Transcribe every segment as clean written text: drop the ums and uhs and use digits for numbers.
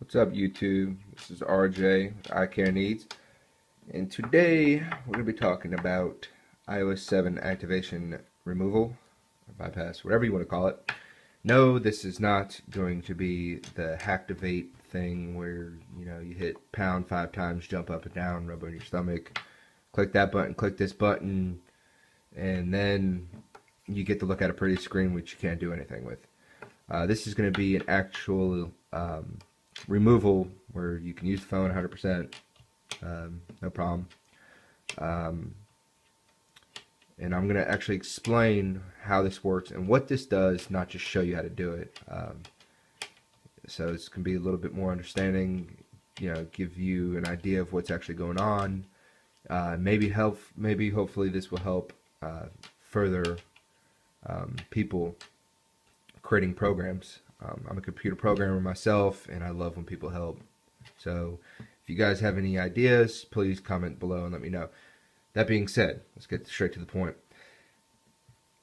What's up, YouTube? This is RJ with Eye Care Needs, and today we're going to be talking about iOS 7 activation removal, or bypass, whatever you want to call it. No, this is not going to be the Hacktivate thing where, you hit pound 5 times, jump up and down, rub on your stomach, click that button, click this button, and then you get to look at a pretty screen which you can't do anything with. This is going to be an actual removal where you can use the phone 100%, no problem. And I'm going to actually explain how this works and what this does, not just show you how to do it. So it's going to be a little bit more understanding, give you an idea of what's actually going on. Maybe hopefully this will help further people creating programs. I'm a computer programmer myself, and I love when people help. So if you guys have any ideas, please comment below and let me know. That being said, let's get straight to the point.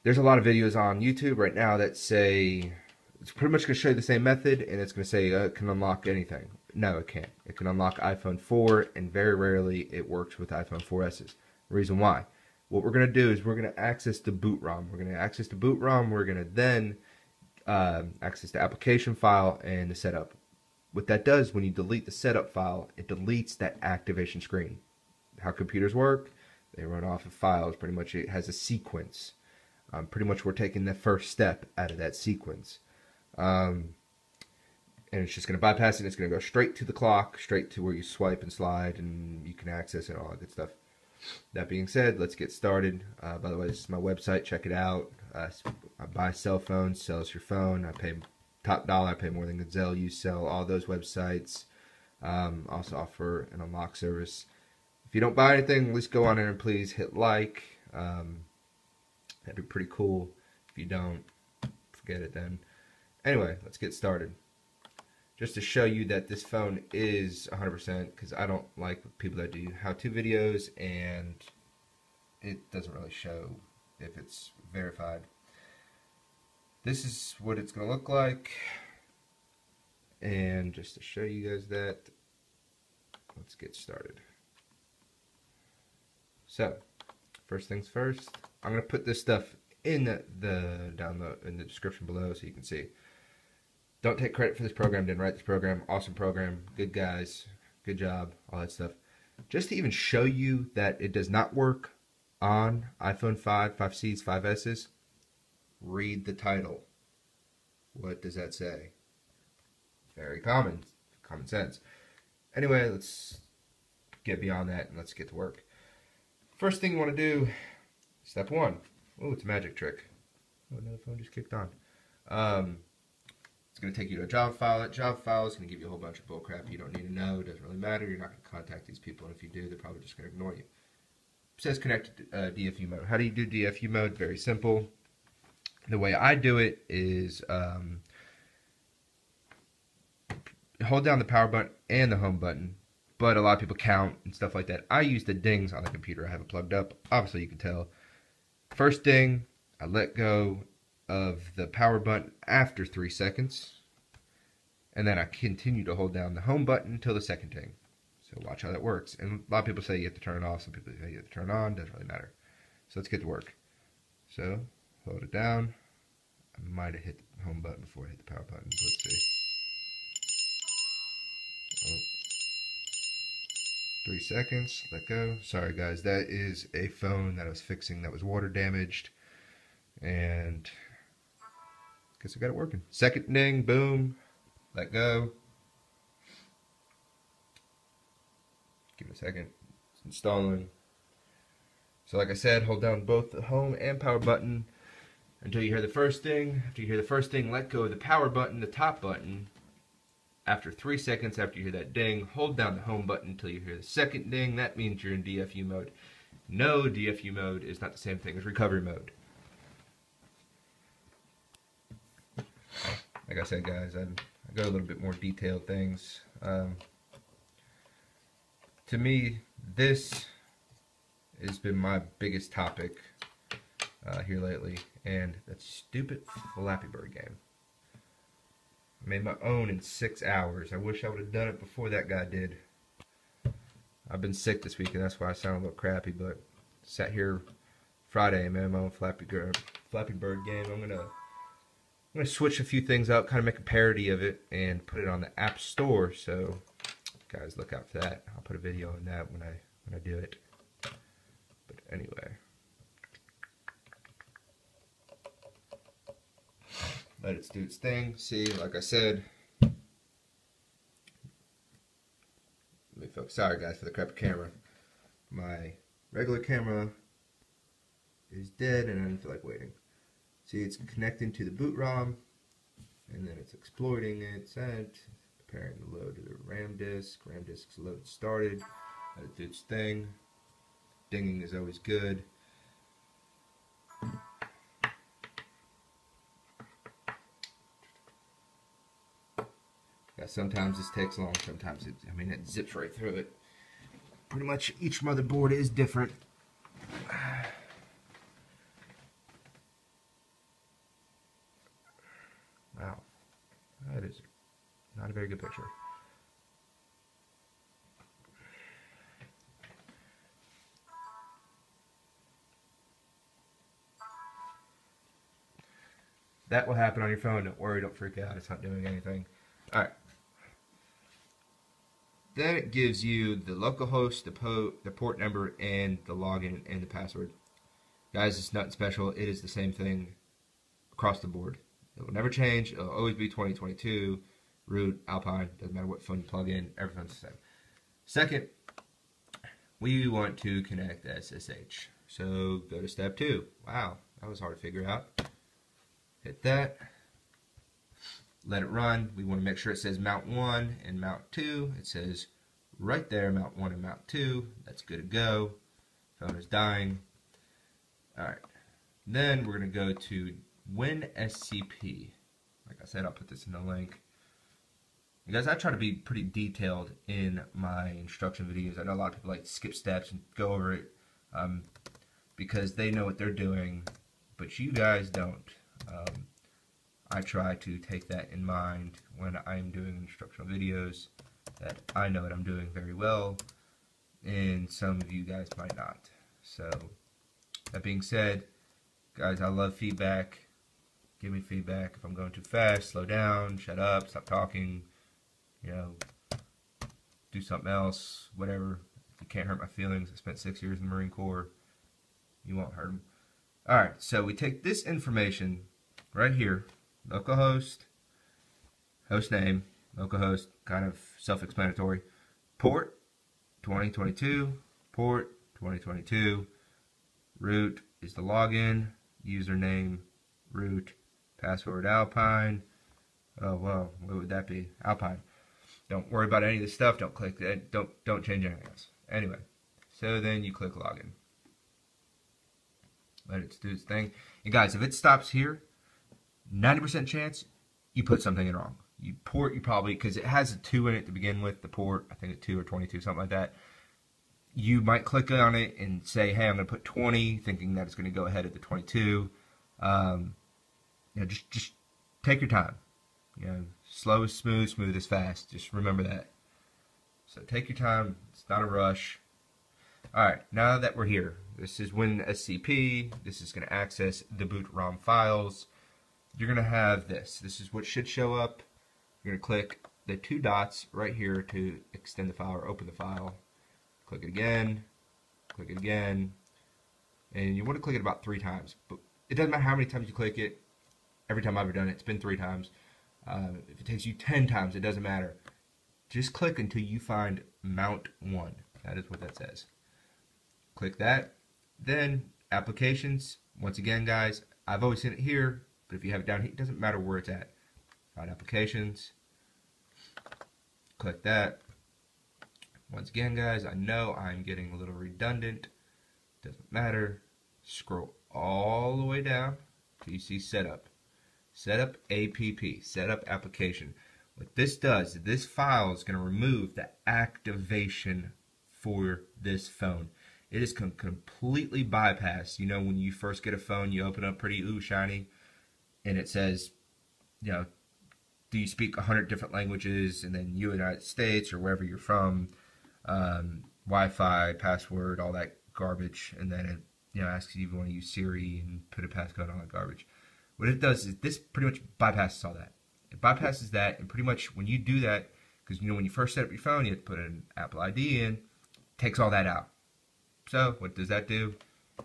There's a lot of videos on YouTube right now that say, it's pretty much going to show you the same method, and it's going to say it can unlock anything. No, it can't. It can unlock iPhone 4, and very rarely it works with iPhone 4S's. The reason why. What we're going to do is we're going to access the boot ROM. We're going to access the boot ROM. We're going to then access the application file and the setup. What that does, when you delete the setup file, it deletes that activation screen. How computers work, they run off of files. Pretty much it has a sequence. Pretty much we're taking the first step out of that sequence. And it's just going to bypass it. It's going to go straight to the clock, straight to where you swipe and slide, and you can access it, all that good stuff. That being said, let's get started. By the way, this is my website. Check it out. I buy cell phones, sells your phone. I pay top dollar. I pay more than Gazelle. You sell all those websites. Also offer an unlock service. If you don't buy anything, at least go on there and please hit like. That'd be pretty cool. If you don't, forget it then. Anyway, let's get started. Just to show you that this phone is 100%, because I don't like people that do how-to videos and it doesn't really show if it's verified. This is what it's going to look like, and just to show you guys that, let's get started. So, first things first, I'm going to put this stuff in the description below so you can see. Don't take credit for this program, didn't write this program, awesome program, good guys, good job, all that stuff. Just to even show you that it does not work on iPhone 5, 5Cs, 5Ss, read the title. What does that say? Very common sense. Anyway, let's get beyond that and let's get to work. First thing you want to do, step one. Oh, it's a magic trick. Oh, another phone just kicked on. It's going to take you to a job file. That job file is going to give you a whole bunch of bullcrap you don't need to know. It doesn't really matter. You're not going to contact these people, and if you do, they're probably just going to ignore you. It says connect to DFU mode. How do you do DFU mode? Very simple. The way I do it is hold down the power button and the home button, but a lot of people count and stuff like that. I use the dings on the computer. I have it plugged up. Obviously, you can tell. First ding, I let go of the power button after 3 seconds, and then I continue to hold down the home button until the second ding. So watch how that works. And a lot of people say you have to turn it off. Some people say you have to turn it on. Doesn't really matter. So let's get to work. So hold it down. I might have hit the home button before I hit the power button. Let's see. Oh. 3 seconds. Let go. Sorry guys, that is a phone that I was fixing that was water damaged, and guess I got it working. Second ding, boom, let go. Give it a second. It's installing. So like I said, hold down both the home and power button until you hear the first ding. After you hear the first ding, let go of the power button, the top button. After 3 seconds after you hear that ding, hold down the home button until you hear the second ding. That means you're in DFU mode. No, DFU mode is not the same thing as recovery mode. Like I said, guys, I go a little bit more detailed things. To me, this has been my biggest topic here lately, and that stupid Flappy Bird game. I made my own in 6 hours. I wish I would have done it before that guy did. I've been sick this week, and that's why I sound a little crappy, but sat here Friday and made my own Flappy Bird game. I'm gonna switch a few things up, kind of make a parody of it, and put it on the App Store. So, guys, look out for that. I'll put a video on that when I do it. But anyway, let it do its thing. See, like I said, let me focus. Sorry, guys, for the crappy camera. My regular camera is dead, and I didn't feel like waiting. See, it's connecting to the boot ROM, and then it's exploiting it, sent, preparing to load to the RAM disk. RAM disk's load started. Let it do its thing. Dinging is always good. Yeah, sometimes this takes long, sometimes it zips right through it. Pretty much each motherboard is different. Wow, that is not a very good picture. That will happen on your phone. Don't worry, don't freak out. It's not doing anything. Alright. Then it gives you the localhost, the port number, and the login and the password. Guys, it's nothing special. It is the same thing across the board. It will never change. It will always be 2022, root, Alpine. Doesn't matter what phone you plug in. Everything's the same. Second, we want to connect SSH. So go to step 2. Wow, that was hard to figure out. Hit that. Let it run. We want to make sure it says mount 1 and mount 2. It says right there, mount 1 and mount 2. That's good to go. Phone is dying. Alright. Then we're going to go to WinSCP. Like I said, I'll put this in the link. You guys, I try to be pretty detailed in my instruction videos. I know a lot of people like to skip steps and go over it because they know what they're doing, but you guys don't. I try to take that in mind when I'm doing instructional videos, that I know what I'm doing very well, and some of you guys might not. So, that being said, guys, I love feedback. Give me feedback. If I'm going too fast, slow down, shut up, stop talking, you know, do something else, whatever. If you can't hurt my feelings, I spent 6 years in the Marine Corps, you won't hurt them. Alright, so we take this information right here, localhost, host name, localhost, kind of self-explanatory, port 2022, port 2022, root is the login, username, root, password Alpine. Oh well, what would that be? Alpine. Don't worry about any of this stuff. Don't click that. Don't change anything else. Anyway, so then you click login. Let it do its thing. And guys, if it stops here, 90% chance you put something in wrong. You port, you probably, because it has a 2 in it to begin with, the port, I think it's 2 or 22, something like that. You might click on it and say, hey, I'm going to put 20, thinking that it's going to go ahead of the 22. You know, just take your time. You know, slow is smooth, smooth is fast. Just remember that. So take your time. It's not a rush. Alright, now that we're here, this is WinSCP. This is going to access the boot ROM files. You're going to have this. This is what should show up. You're going to click the 2 dots right here to extend the file or open the file. Click it again, and you want to click it about 3 times. But it doesn't matter how many times you click it. Every time I've ever done it, it's been 3 times. If it takes you 10 times, it doesn't matter. Just click until you find mount 1. That is what that says. Click that. Then applications. Once again, guys, I've always seen it here, but if you have it down here, it doesn't matter where it's at. Find applications. Click that. Once again, guys, I know I'm getting a little redundant. Doesn't matter. Scroll all the way down till you see setup. Setup APP. Setup application. What this does, this file is going to remove the activation for this phone. It is completely bypassed. You know, when you first get a phone, you open up pretty shiny, and it says, you know, do you speak 100 different languages, and then United States or wherever you're from, Wi-Fi, password, all that garbage, and then it asks you if you want to use Siri and put a passcode on all that garbage. What it does is this pretty much bypasses all that. It bypasses that, and pretty much when you do that, because when you first set up your phone, you have to put an Apple ID in, it takes all that out. So what does that do?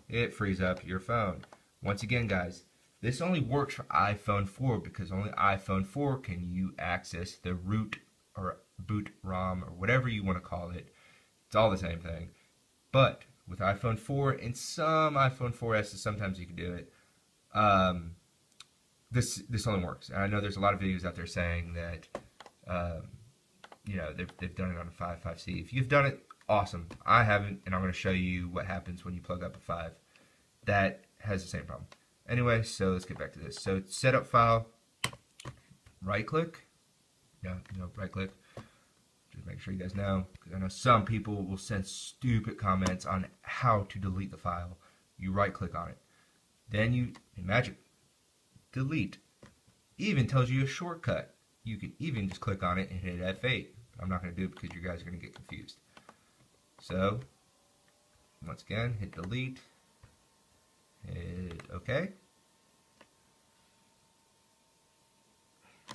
It frees up your phone. Once again, guys, this only works for iPhone 4 because only iPhone 4 can you access the root or boot ROM or whatever you want to call it. It's all the same thing. But with iPhone 4 and some iPhone 4S, sometimes you can do it. This only works. And I know there's a lot of videos out there saying that they've done it on a 5.5C. If you've done it, awesome. I haven't, and I'm going to show you what happens when you plug up a 5. That has the same problem. Anyway, so let's get back to this. So setup file, right click. Right click. Just make sure you guys know. I know some people will send stupid comments on how to delete the file. You right click on it. Then in Magic, delete. Even tells you a shortcut. You can even just click on it and hit F8. I'm not going to do it because you guys are going to get confused. So, once again, hit delete. Hit OK.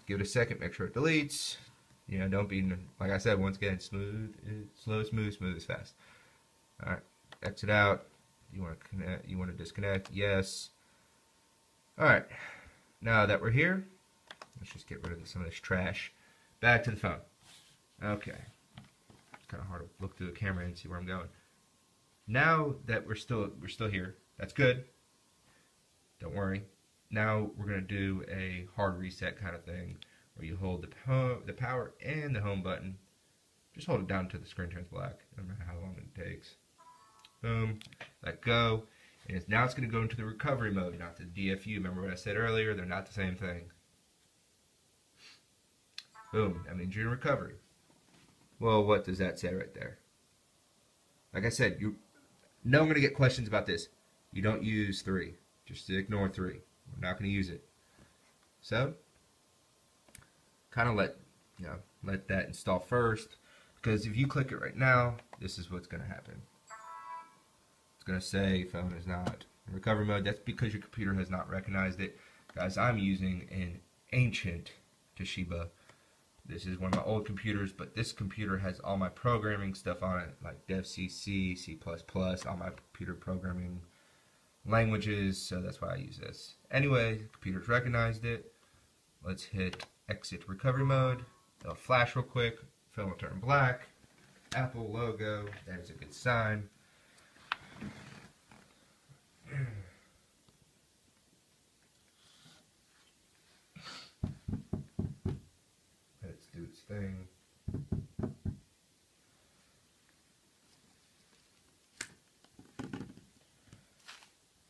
Give it a second, make sure it deletes. Don't be, like I said, once again, slow, smooth is fast. Alright, exit out. You want to connect, you want to disconnect, yes. Alright, now that we're here, let's just get rid of some of this trash. Back to the phone. Okay. It's kind of hard to look through the camera and see where I'm going. Now that we're still here, that's good. Don't worry. Now we're going to do a hard reset kind of thing where you hold the power and the home button. Just hold it down until the screen turns black. I don't know how long it takes. Boom. Let go. And now it's going to go into the recovery mode, not the DFU. Remember what I said earlier? They're not the same thing. Boom. That means you're in recovery. Well, what does that say right there? Like I said, I'm going to get questions about this. You don't use 3. Just ignore 3. We're not going to use it. So, kind of let that install first, because if you click it right now, this is what's going to happen. It's going to say phone is not in recovery mode. That's because your computer has not recognized it. Guys, I'm using an ancient Toshiba. This is one of my old computers, but this computer has all my programming stuff on it, like DevCC, C++, all my computer programming languages, so that's why I use this. Anyway, the computer's recognized it. Let's hit exit recovery mode. It'll flash real quick. Film will turn black. Apple logo. There's a good sign. Let's do its thing.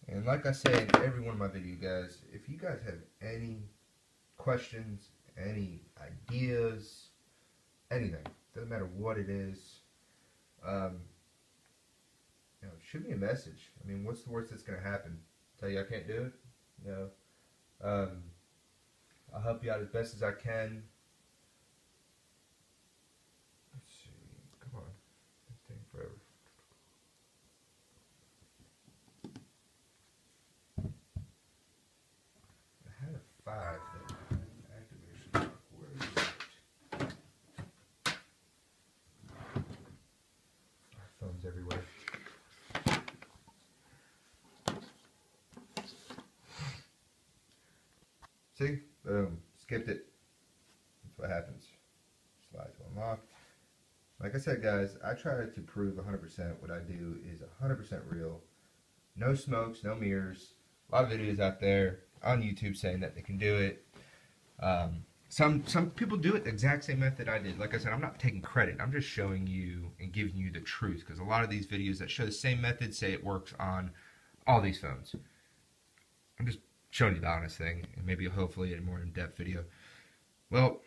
And like I say in every one of my videos, guys, if you guys have any questions, any ideas, anything, doesn't matter what it is, shoot me a message. I mean, what's the worst that's going to happen? Tell you I can't do it? I'll help you out as best as I can. Let's see. Come on. It's taking forever. I had a 5 that activation lock. Where is it? My phone's everywhere. See? Boom. Skipped it. That's what happens. Slide to unlock. Like I said, guys, I try to prove 100% what I do is 100% real. No smokes, no mirrors. A lot of videos out there on YouTube saying that they can do it. Some people do it the exact same method I did. Like I said, I'm not taking credit. I'm just showing you and giving you the truth, because a lot of these videos that show the same method say it works on all these phones. I'm just showing you the honest thing, and maybe hopefully a more in-depth video. Well,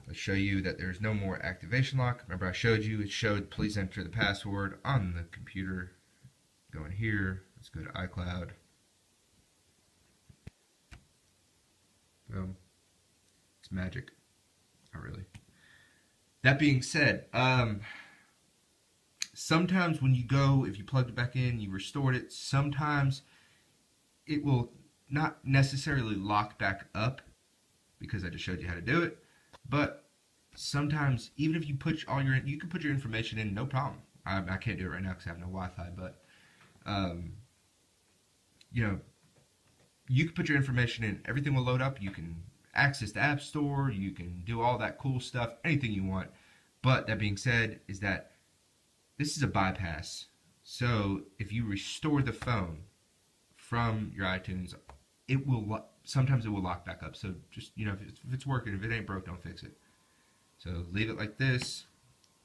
let's show you that there's no more activation lock. Remember I showed you, it showed please enter the password on the computer. Go in here, let's go to iCloud. Boom. It's magic. That being said, sometimes when you go, if you plugged it back in, you restored it, sometimes it will not necessarily lock back up because I just showed you how to do it, but sometimes even if you put you can put your information in, no problem. I can't do it right now because I have no Wi-Fi, but you know, you can put your information in, everything will load up, you can access the App Store, you can do all that cool stuff, anything you want. But that being said, is that this is a bypass. So if you restore the phone from your iTunes, it will sometimes it will lock back up. So just, you know, if it's working, if it ain't broke, don't fix it. So leave it like this,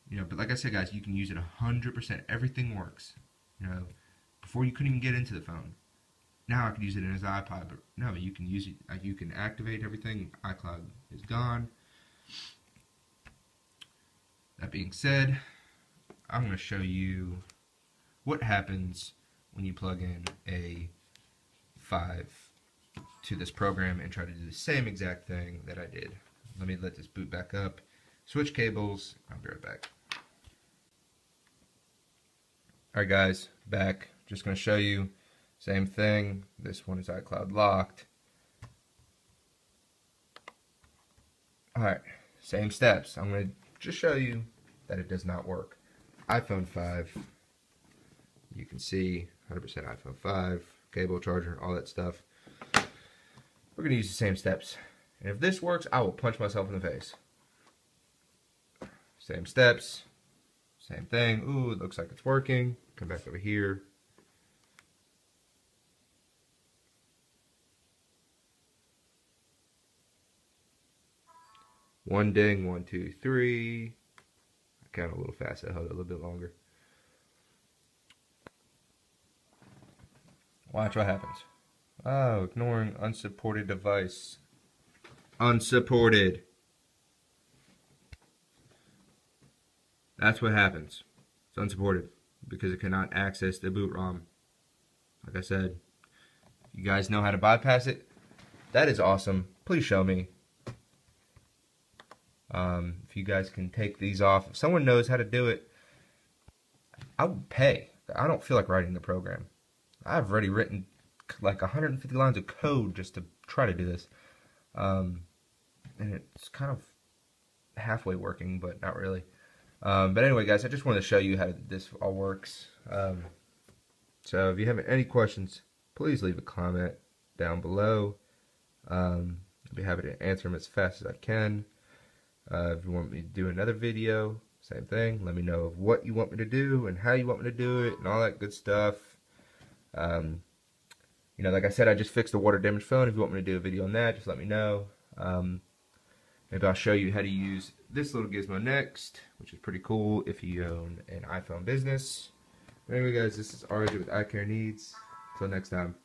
you know. But like I said, guys, you can use it 100%. Everything works. You know, before you couldn't even get into the phone. Now I can use it in his iPod, but no, you can use it. You can activate everything. iCloud is gone. That being said, I'm going to show you what happens when you plug in a 5 to this program and try to do the same exact thing that I did. Let me let this boot back up. Switch cables. I'll be right back. Alright guys, back. Just going to show you same thing. This one is iCloud locked. Alright, same steps. I'm going to just show you that it does not work. iPhone 5, you can see 100% iPhone 5, cable charger, all that stuff. We're going to use the same steps. And if this works, I will punch myself in the face. Same steps, same thing. Ooh, it looks like it's working. Come back over here. One ding, 1, 2, 3. I count a little fast, I held it a little bit longer. Watch what happens. Oh, ignoring unsupported device. Unsupported. That's what happens. It's unsupported because it cannot access the boot ROM. Like I said, you guys know how to bypass it. That is awesome. Please show me. If you guys can take these off, if someone knows how to do it, I would pay. I don't feel like writing the program. I've already written like 150 lines of code just to try to do this. And it's kind of halfway working, but not really. But anyway, guys, I just wanted to show you how this all works. So if you have any questions, please leave a comment down below. I'll be happy to answer them as fast as I can. If you want me to do another video, same thing. Let me know of what you want me to do and how you want me to do it and all that good stuff. You know, like I said, I just fixed a water damaged phone. If you want me to do a video on that, just let me know. Maybe I'll show you how to use this little gizmo next, which is pretty cool if you own an iPhone business. But anyway, guys, this is RJ with iCare Needs. Until next time.